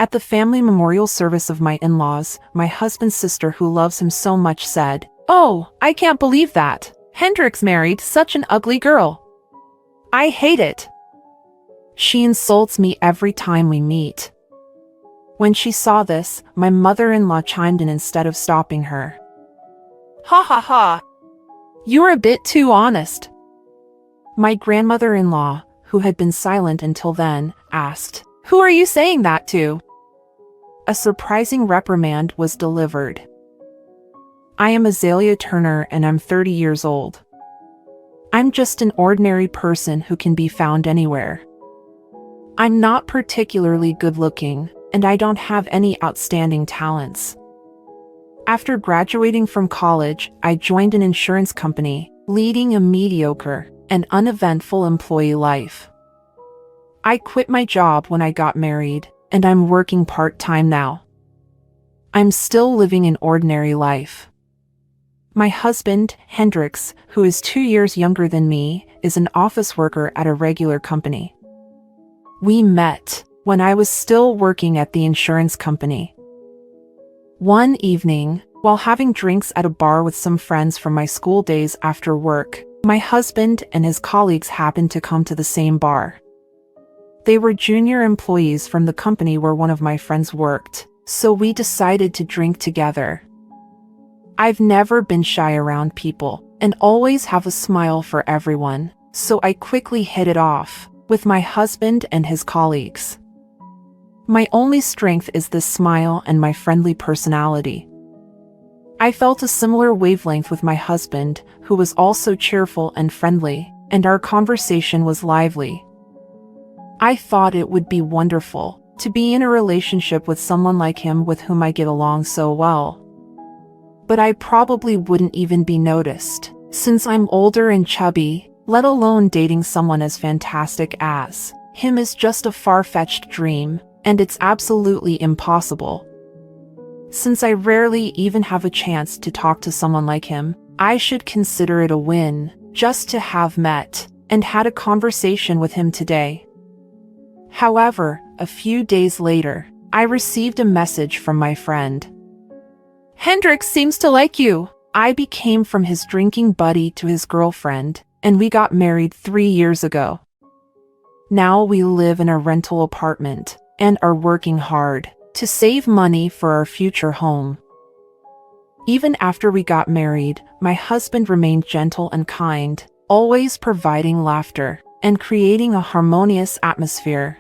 At the family memorial service of my in-laws, my husband's sister who loves him so much said, "Oh, I can't believe that. Hendrix married such an ugly girl. I hate it. She insults me every time we meet." When she saw this, my mother-in-law chimed in instead of stopping her. "Ha ha ha. You're a bit too honest." My grandmother-in-law, who had been silent until then, asked, "Who are you saying that to?" A surprising reprimand was delivered. "I am Azalea Turner and I'm 30 years old. I'm just an ordinary person who can be found anywhere. I'm not particularly good-looking, and I don't have any outstanding talents. After graduating from college, I joined an insurance company, leading a mediocre and uneventful employee life. I quit my job when I got married, and I'm working part-time now. I'm still living an ordinary life. My husband, Hendrix, who is 2 years younger than me, is an office worker at a regular company. We met when I was still working at the insurance company. One evening, while having drinks at a bar with some friends from my school days after work, my husband and his colleagues happened to come to the same bar. They were junior employees from the company where one of my friends worked, so we decided to drink together. I've never been shy around people, and always have a smile for everyone, so I quickly hit it off with my husband and his colleagues. My only strength is this smile and my friendly personality. I felt a similar wavelength with my husband, who was also cheerful and friendly, and our conversation was lively. I thought it would be wonderful to be in a relationship with someone like him with whom I get along so well. But I probably wouldn't even be noticed, since I'm older and chubby, let alone dating someone as fantastic as him is just a far-fetched dream, and it's absolutely impossible. Since I rarely even have a chance to talk to someone like him, I should consider it a win just to have met and had a conversation with him today. However, a few days later, I received a message from my friend. "Hendrix seems to like you." I became from his drinking buddy to his girlfriend, and we got married 3 years ago. Now we live in a rental apartment and are working hard to save money for our future home. Even after we got married, my husband remained gentle and kind, always providing laughter and creating a harmonious atmosphere.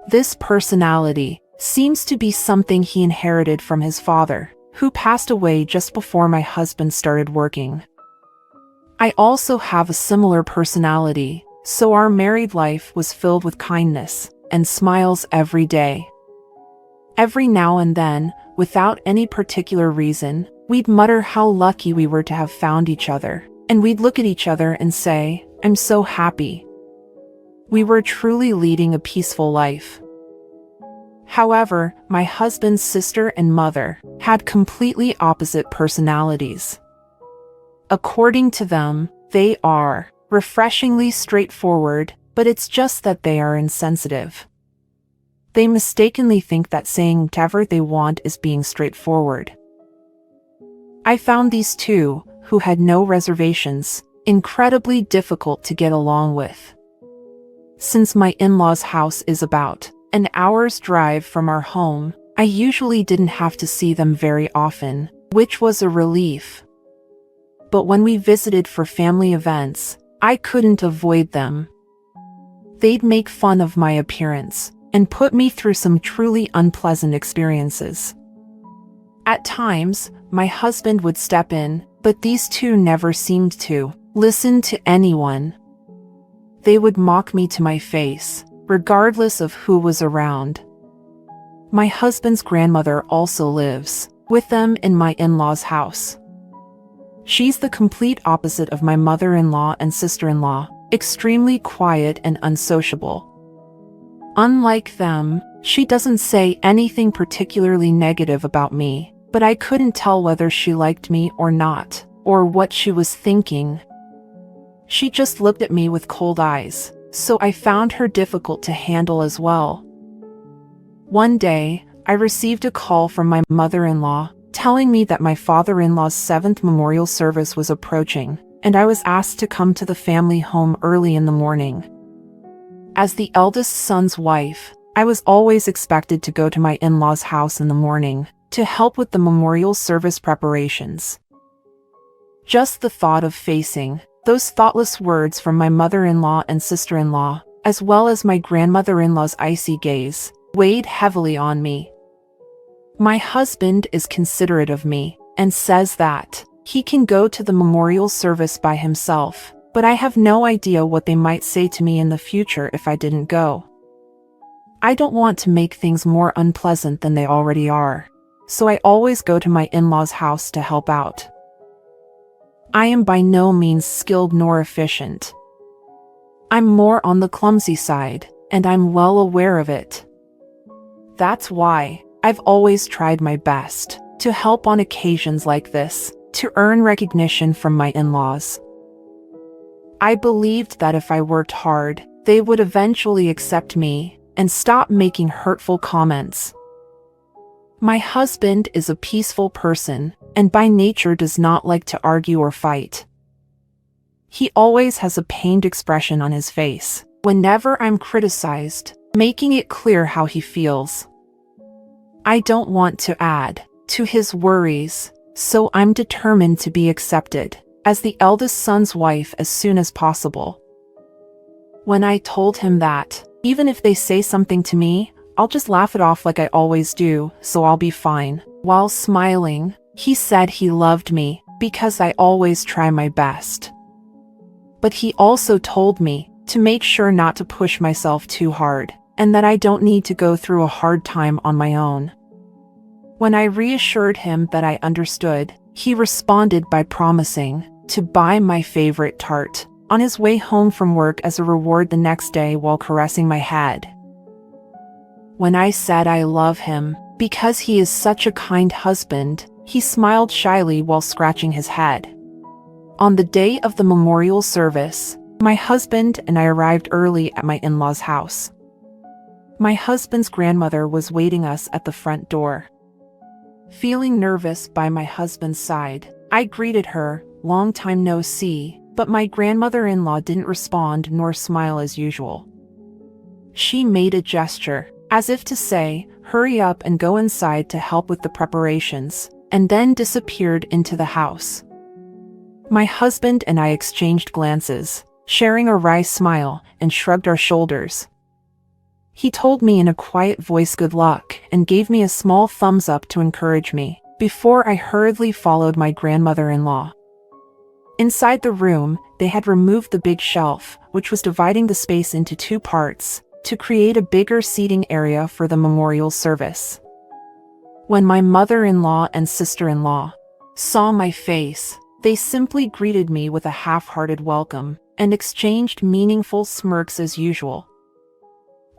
This personality seems to be something he inherited from his father, who passed away just before my husband started working. I also have a similar personality, so our married life was filled with kindness and smiles every day. Every now and then, without any particular reason, we'd mutter how lucky we were to have found each other, and we'd look at each other and say, "I'm so happy." We were truly leading a peaceful life. However, my husband's sister and mother had completely opposite personalities. According to them, they are refreshingly straightforward, but it's just that they are insensitive. They mistakenly think that saying whatever they want is being straightforward. I found these two, who had no reservations, incredibly difficult to get along with. Since my in-laws' house is about an hour's drive from our home, I usually didn't have to see them very often, which was a relief. But when we visited for family events, I couldn't avoid them. They'd make fun of my appearance and put me through some truly unpleasant experiences. At times, my husband would step in, but these two never seemed to listen to anyone. They would mock me to my face, regardless of who was around. My husband's grandmother also lives with them in my in-laws' house. She's the complete opposite of my mother-in-law and sister-in-law, extremely quiet and unsociable. Unlike them, she doesn't say anything particularly negative about me, but I couldn't tell whether she liked me or not, or what she was thinking. She just looked at me with cold eyes, so I found her difficult to handle as well. One day, I received a call from my mother-in-law telling me that my father-in-law's 7th memorial service was approaching, and I was asked to come to the family home early in the morning. As the eldest son's wife, I was always expected to go to my in-laws' house in the morning to help with the memorial service preparations. Just the thought of facing those thoughtless words from my mother-in-law and sister-in-law, as well as my grandmother-in-law's icy gaze, weighed heavily on me. My husband is considerate of me and says that he can go to the memorial service by himself, but I have no idea what they might say to me in the future if I didn't go. I don't want to make things more unpleasant than they already are, so I always go to my in-laws' house to help out. I am by no means skilled nor efficient. I'm more on the clumsy side, and I'm well aware of it. That's why I've always tried my best to help on occasions like this, to earn recognition from my in-laws. I believed that if I worked hard, they would eventually accept me and stop making hurtful comments. My husband is a peaceful person, and by nature does not like to argue or fight. He always has a pained expression on his face whenever I'm criticized, making it clear how he feels. I don't want to add to his worries, so I'm determined to be accepted as the eldest son's wife as soon as possible. When I told him that, even if they say something to me, I'll just laugh it off like I always do, so I'll be fine. While smiling, he said he loved me because I always try my best. But he also told me to make sure not to push myself too hard, and that I don't need to go through a hard time on my own. When I reassured him that I understood, he responded by promising to buy my favorite tart on his way home from work as a reward the next day while caressing my head. When I said I love him because he is such a kind husband, he smiled shyly while scratching his head. On the day of the memorial service, my husband and I arrived early at my in-laws' house. My husband's grandmother was waiting us at the front door. Feeling nervous by my husband's side, I greeted her, "Long time no see," but my grandmother-in-law didn't respond nor smile as usual. She made a gesture, as if to say, "Hurry up and go inside to help with the preparations," and then disappeared into the house. My husband and I exchanged glances, sharing a wry smile, and shrugged our shoulders. He told me in a quiet voice good luck and gave me a small thumbs up to encourage me, before I hurriedly followed my grandmother-in-law. Inside the room, they had removed the big shelf, which was dividing the space into 2 parts, to create a bigger seating area for the memorial service. When my mother-in-law and sister-in-law saw my face, they simply greeted me with a half-hearted welcome and exchanged meaningful smirks as usual.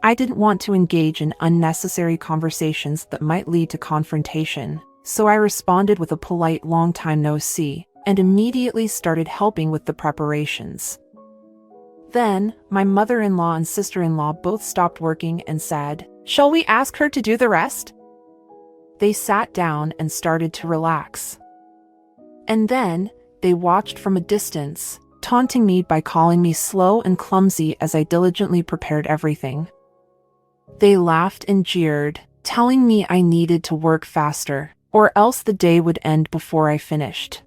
I didn't want to engage in unnecessary conversations that might lead to confrontation, so I responded with a polite "long time no see," and immediately started helping with the preparations. Then, my mother-in-law and sister-in-law both stopped working and said, "Shall we ask her to do the rest?" They sat down and started to relax. And then, they watched from a distance, taunting me by calling me slow and clumsy as I diligently prepared everything. They laughed and jeered, telling me I needed to work faster, or else the day would end before I finished.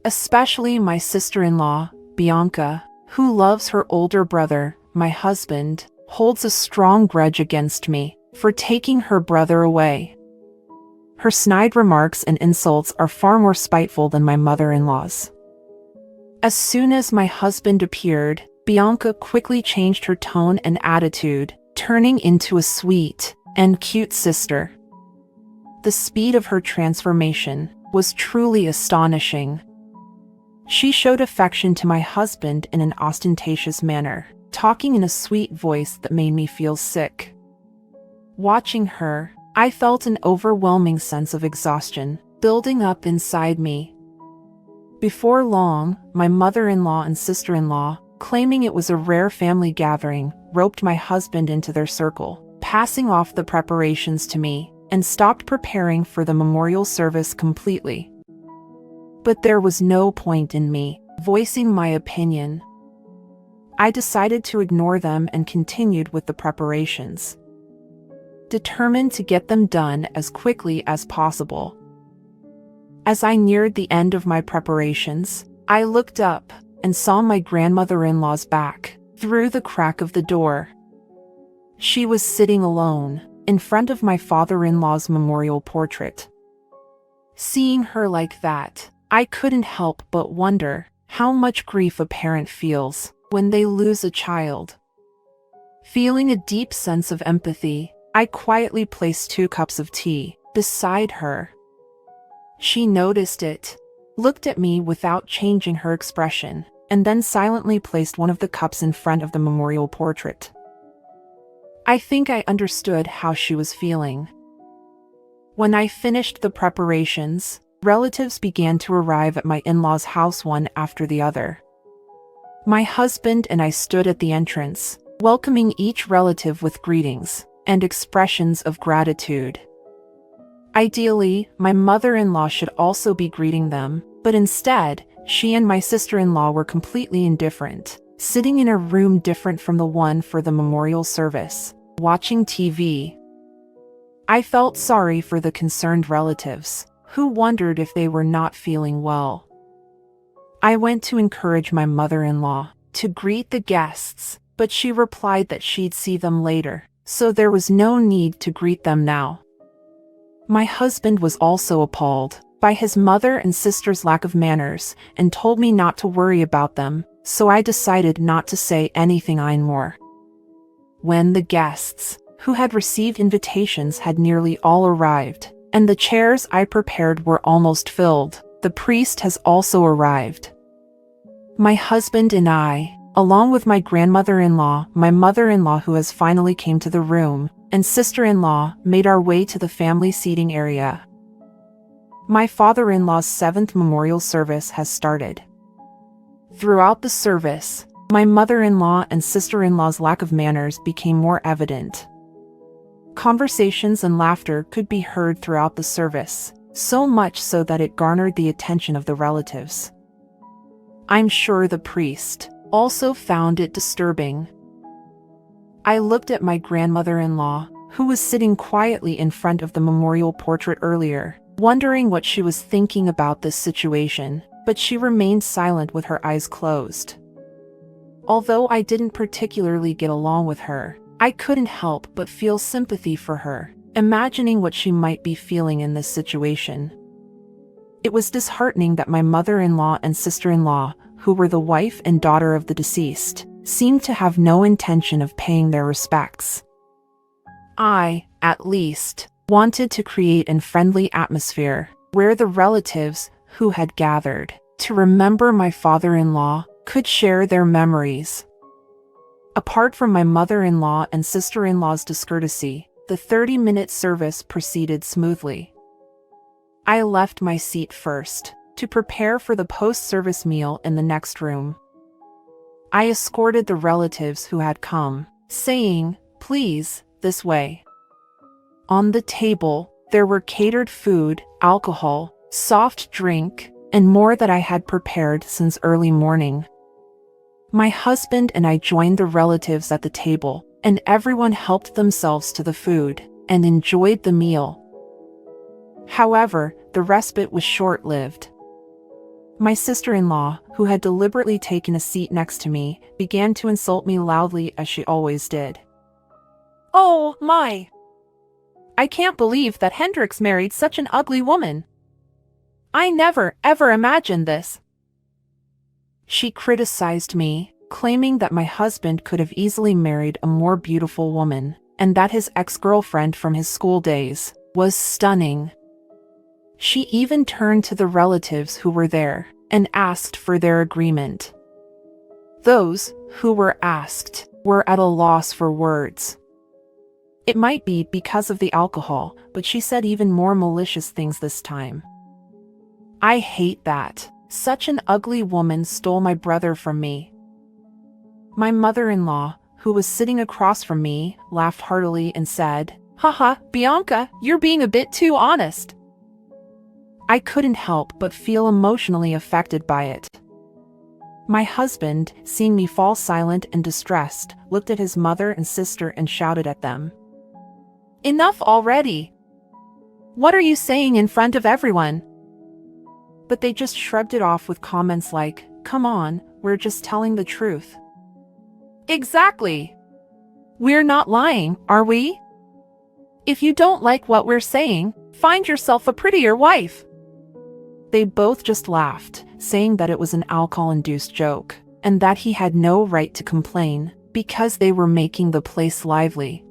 Especially my sister-in-law, Bianca, who loves her older brother, my husband, holds a strong grudge against me for taking her brother away. Her snide remarks and insults are far more spiteful than my mother-in-law's. As soon as my husband appeared, Bianca quickly changed her tone and attitude, turning into a sweet and cute sister. The speed of her transformation was truly astonishing. She showed affection to my husband in an ostentatious manner, talking in a sweet voice that made me feel sick. Watching her, I felt an overwhelming sense of exhaustion building up inside me. Before long, my mother-in-law and sister-in-law, claiming it was a rare family gathering, roped my husband into their circle, passing off the preparations to me, and stopped preparing for the memorial service completely. But there was no point in me voicing my opinion. I decided to ignore them and continued with the preparations, determined to get them done as quickly as possible. As I neared the end of my preparations, I looked up and saw my grandmother-in-law's back through the crack of the door. She was sitting alone in front of my father-in-law's memorial portrait. Seeing her like that, I couldn't help but wonder how much grief a parent feels when they lose a child. Feeling a deep sense of empathy, I quietly placed 2 cups of tea beside her. She noticed it, looked at me without changing her expression, and then silently placed one of the cups in front of the memorial portrait. I think I understood how she was feeling. When I finished the preparations, relatives began to arrive at my in-laws' house one after the other. My husband and I stood at the entrance, welcoming each relative with greetings and expressions of gratitude. Ideally, my mother-in-law should also be greeting them, but instead, she and my sister-in-law were completely indifferent, sitting in a room different from the one for the memorial service, watching TV. I felt sorry for the concerned relatives, who wondered if they were not feeling well. I went to encourage my mother-in-law to greet the guests, but she replied that she'd see them later, so there was no need to greet them now. My husband was also appalled by his mother and sister's lack of manners and told me not to worry about them, so I decided not to say anything anymore. When the guests, who had received invitations, had nearly all arrived, and the chairs I prepared were almost filled, the priest has also arrived. My husband and I, along with my grandmother-in-law, my mother-in-law who has finally came to the room, and sister-in-law, made our way to the family seating area. My father-in-law's 7th memorial service has started. Throughout the service, my mother-in-law and sister-in-law's lack of manners became more evident. Conversations and laughter could be heard throughout the service, so much so that it garnered the attention of the relatives. I'm sure the priest also found it disturbing. I looked at my grandmother-in-law, who was sitting quietly in front of the memorial portrait earlier, wondering what she was thinking about this situation, but she remained silent with her eyes closed. Although I didn't particularly get along with her, I couldn't help but feel sympathy for her, imagining what she might be feeling in this situation. It was disheartening that my mother-in-law and sister-in-law, who were the wife and daughter of the deceased, seemed to have no intention of paying their respects. I, at least, wanted to create a friendly atmosphere where the relatives who had gathered to remember my father-in-law could share their memories. Apart from my mother-in-law and sister-in-law's discourtesy, the 30-minute service proceeded smoothly. I left my seat first to prepare for the post-service meal in the next room. I escorted the relatives who had come, saying, "Please, this way." On the table, there were catered food, alcohol, soft drink, and more that I had prepared since early morning. My husband and I joined the relatives at the table, and everyone helped themselves to the food and enjoyed the meal. However, the respite was short-lived. My sister-in-law, who had deliberately taken a seat next to me, began to insult me loudly as she always did. "Oh, my! I can't believe that Hendrix married such an ugly woman. I never, ever imagined this." She criticized me, claiming that my husband could have easily married a more beautiful woman, and that his ex-girlfriend from his school days was stunning. She even turned to the relatives who were there and asked for their agreement. Those who were asked were at a loss for words. It might be because of the alcohol, but she said even more malicious things this time. "I hate that. Such an ugly woman stole my brother from me." My mother-in-law, who was sitting across from me, laughed heartily and said, "Haha, Bianca, you're being a bit too honest." I couldn't help but feel emotionally affected by it. My husband, seeing me fall silent and distressed, looked at his mother and sister and shouted at them, "Enough already! What are you saying in front of everyone?" But they just shrugged it off with comments like, "Come on, we're just telling the truth." Exactly! We're not lying, are we? If you don't like what we're saying, find yourself a prettier wife. They both just laughed, saying that it was an alcohol-induced joke, and that he had no right to complain, because they were making the place lively.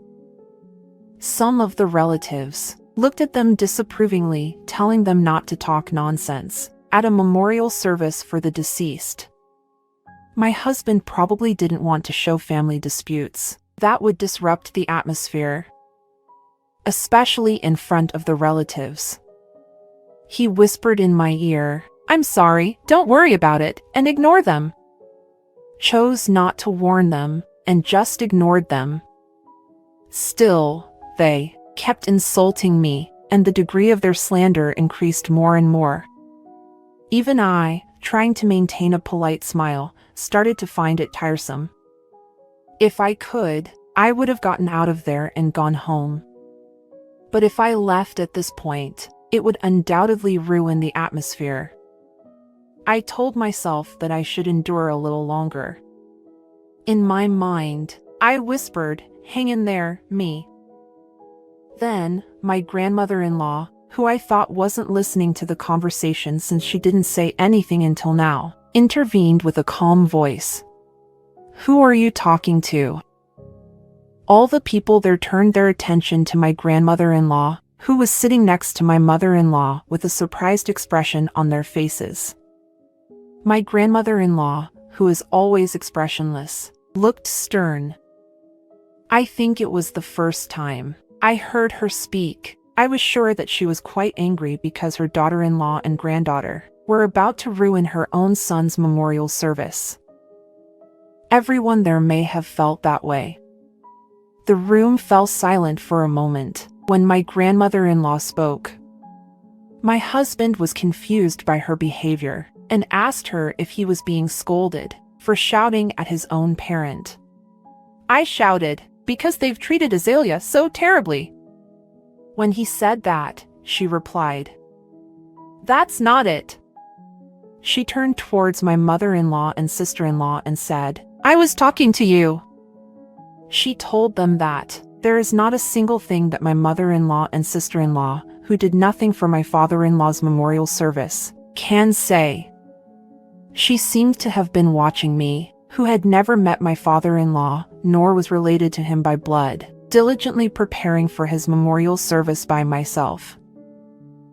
Some of the relatives looked at them disapprovingly, telling them not to talk nonsense at a memorial service for the deceased. My husband probably didn't want to show family disputes. That would disrupt the atmosphere, especially in front of the relatives. He whispered in my ear, "I'm sorry, don't worry about it," and ignore them. Chose not to warn them, and just ignored them. Still, they kept insulting me, and the degree of their slander increased more and more. Even I, trying to maintain a polite smile, started to find it tiresome. If I could, I would have gotten out of there and gone home. But if I left at this point, it would undoubtedly ruin the atmosphere. I told myself that I should endure a little longer. In my mind, I whispered, "Hang in there, me." Then, my grandmother-in-law, who I thought wasn't listening to the conversation since she didn't say anything until now, intervened with a calm voice. "Who are you talking to?" All the people there turned their attention to my grandmother-in-law, who was sitting next to my mother-in-law with a surprised expression on their faces. My grandmother-in-law, who is always expressionless, looked stern. I think it was the first time I heard her speak. I was sure that she was quite angry because her daughter-in-law and granddaughter were about to ruin her own son's memorial service. Everyone there may have felt that way. The room fell silent for a moment when my grandmother-in-law spoke. My husband was confused by her behavior and asked her if he was being scolded for shouting at his own parent. I shouted, "Because they've treated Azalea so terribly." When he said that, she replied, "That's not it." She turned towards my mother-in-law and sister-in-law and said, "I was talking to you." She told them that there is not a single thing that my mother-in-law and sister-in-law, who did nothing for my father-in-law's memorial service, can say. She seemed to have been watching me, who had never met my father-in-law, nor was related to him by blood, diligently preparing for his memorial service by myself.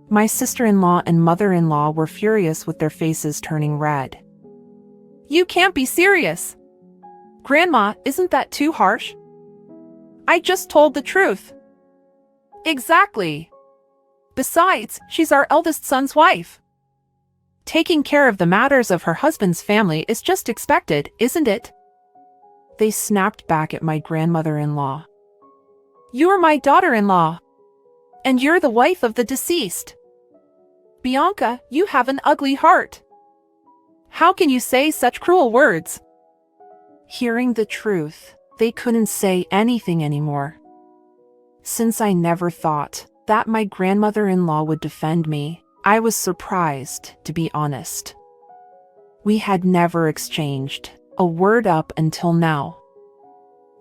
My sister-in-law and mother-in-law were furious with their faces turning red. "You can't be serious! Grandma, isn't that too harsh? I just told the truth." "Exactly. Besides, she's our eldest son's wife. Taking care of the matters of her husband's family is just expected, isn't it?" They snapped back at my grandmother-in-law. "You're my daughter-in-law. And you're the wife of the deceased. Bianca, you have an ugly heart. How can you say such cruel words?" Hearing the truth, they couldn't say anything anymore. Since I never thought that my grandmother-in-law would defend me, I was surprised, to be honest. We had never exchanged a word up until now.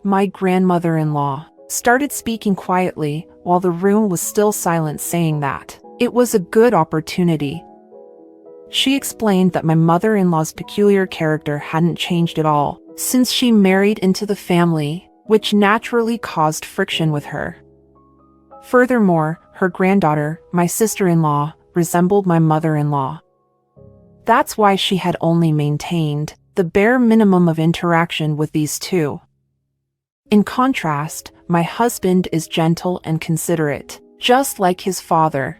My grandmother-in-law started speaking quietly while the room was still silent, saying that it was a good opportunity. She explained that my mother-in-law's peculiar character hadn't changed at all since she married into the family, which naturally caused friction with her. Furthermore, her granddaughter, my sister-in-law, resembled my mother-in-law. That's why she had only maintained the bare minimum of interaction with these two. In contrast, my husband is gentle and considerate, just like his father.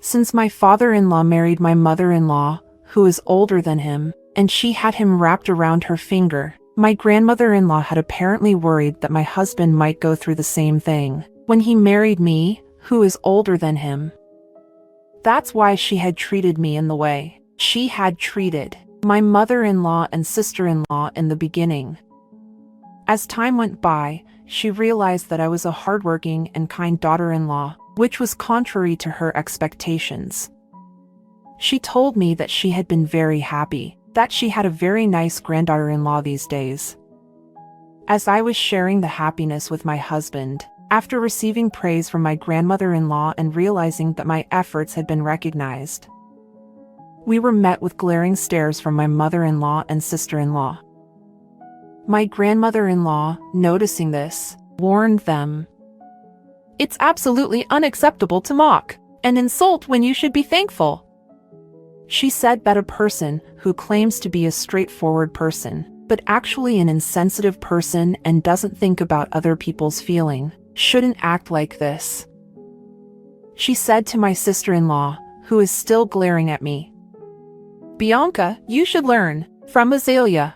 Since my father-in-law married my mother-in-law, who is older than him, and she had him wrapped around her finger, My grandmother-in-law had apparently worried that my husband might go through the same thing when he married me, who is older than him. That's why she had treated me in the way she had treated my mother-in-law and sister-in-law in the beginning. As time went by, she realized that I was a hardworking and kind daughter-in-law, which was contrary to her expectations. She told me that she had been very happy, that she had a very nice granddaughter-in-law these days. As I was sharing the happiness with my husband, after receiving praise from my grandmother-in-law and realizing that my efforts had been recognized, we were met with glaring stares from my mother-in-law and sister-in-law. My grandmother-in-law, noticing this, warned them, "It's absolutely unacceptable to mock and insult when you should be thankful." She said that a person who claims to be a straightforward person, but actually an insensitive person and doesn't think about other people's feeling, shouldn't act like this. She said to my sister-in-law, who is still glaring at me, "Bianca, you should learn from Azalea."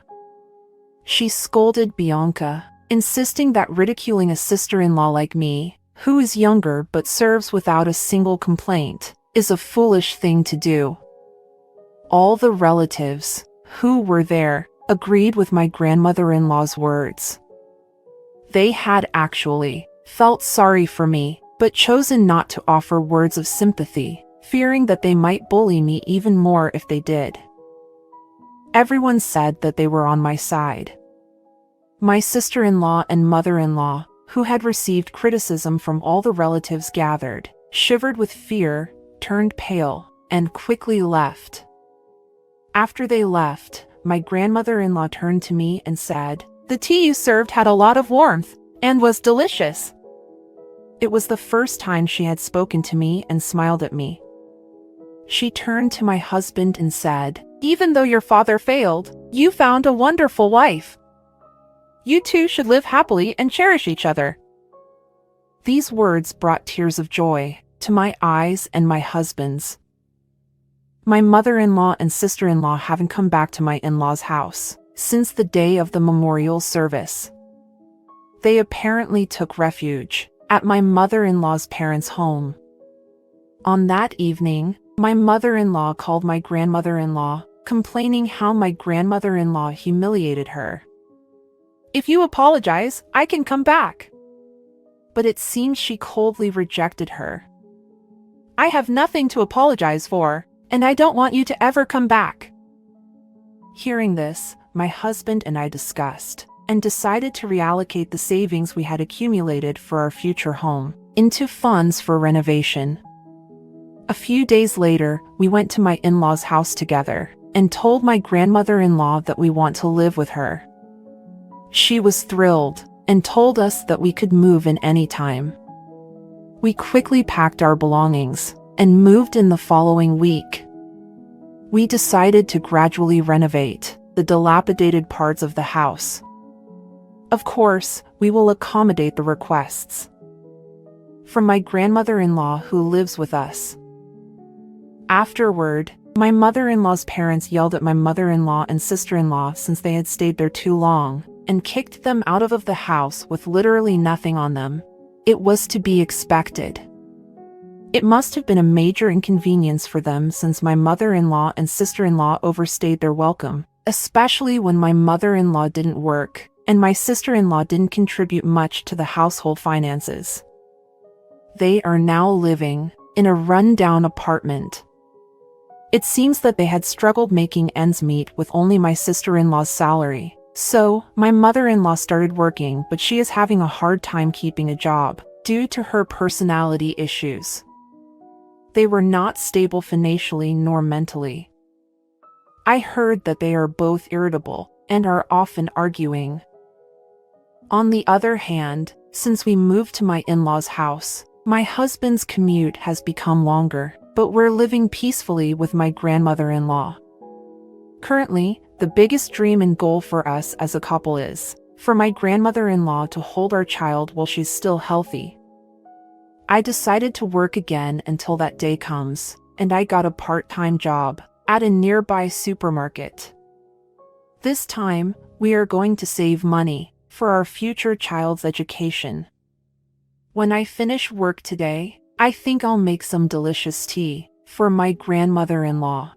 She scolded Bianca, insisting that ridiculing a sister-in-law like me, who is younger but serves without a single complaint, is a foolish thing to do. All the relatives who were there agreed with my grandmother-in-law's words. They had actually felt sorry for me, but chosen not to offer words of sympathy, fearing that they might bully me even more if they did. Everyone said that they were on my side. My sister-in-law and mother-in-law, who had received criticism from all the relatives gathered, shivered with fear, turned pale, and quickly left. After they left, my grandmother-in-law turned to me and said, "The tea you served had a lot of warmth and was delicious." It was the first time she had spoken to me and smiled at me. She turned to my husband and said, "Even though your father failed, you found a wonderful wife. You two should live happily and cherish each other." These words brought tears of joy to my eyes and my husband's. My mother-in-law and sister-in-law haven't come back to my in-laws' house since the day of the memorial service. They apparently took refuge at my mother-in-law's parents' home. On that evening, my mother-in-law called my grandmother-in-law, complaining how my grandmother-in-law humiliated her. "If you apologize, I can come back." But it seems she coldly rejected her. "I have nothing to apologize for, and I don't want you to ever come back." Hearing this, my husband and I discussed and decided to reallocate the savings we had accumulated for our future home into funds for renovation. A few days later, we went to my in-laws' house together and told my grandmother-in-law that we want to live with her. She was thrilled and told us that we could move in any time. We quickly packed our belongings and moved in the following week. We decided to gradually renovate the dilapidated parts of the house. Of course, we will accommodate the requests from my grandmother-in-law who lives with us. Afterward, my mother-in-law's parents yelled at my mother-in-law and sister-in-law since they had stayed there too long and kicked them out of the house with literally nothing on them. It was to be expected. It must have been a major inconvenience for them since my mother-in-law and sister-in-law overstayed their welcome, especially when my mother-in-law didn't work and my sister-in-law didn't contribute much to the household finances. They are now living in a run-down apartment. It seems that they had struggled making ends meet with only my sister-in-law's salary. So, my mother-in-law started working, but she is having a hard time keeping a job due to her personality issues. They were not stable financially nor mentally. I heard that they are both irritable and are often arguing. On the other hand, since we moved to my in-laws' house, my husband's commute has become longer, but we're living peacefully with my grandmother-in-law. Currently, the biggest dream and goal for us as a couple is for my grandmother-in-law to hold our child while she's still healthy. I decided to work again until that day comes, and I got a part-time job at a nearby supermarket. This time, We are going to save money for our future child's education. When I finish work today, I think I'll make some delicious tea for my grandmother-in-law.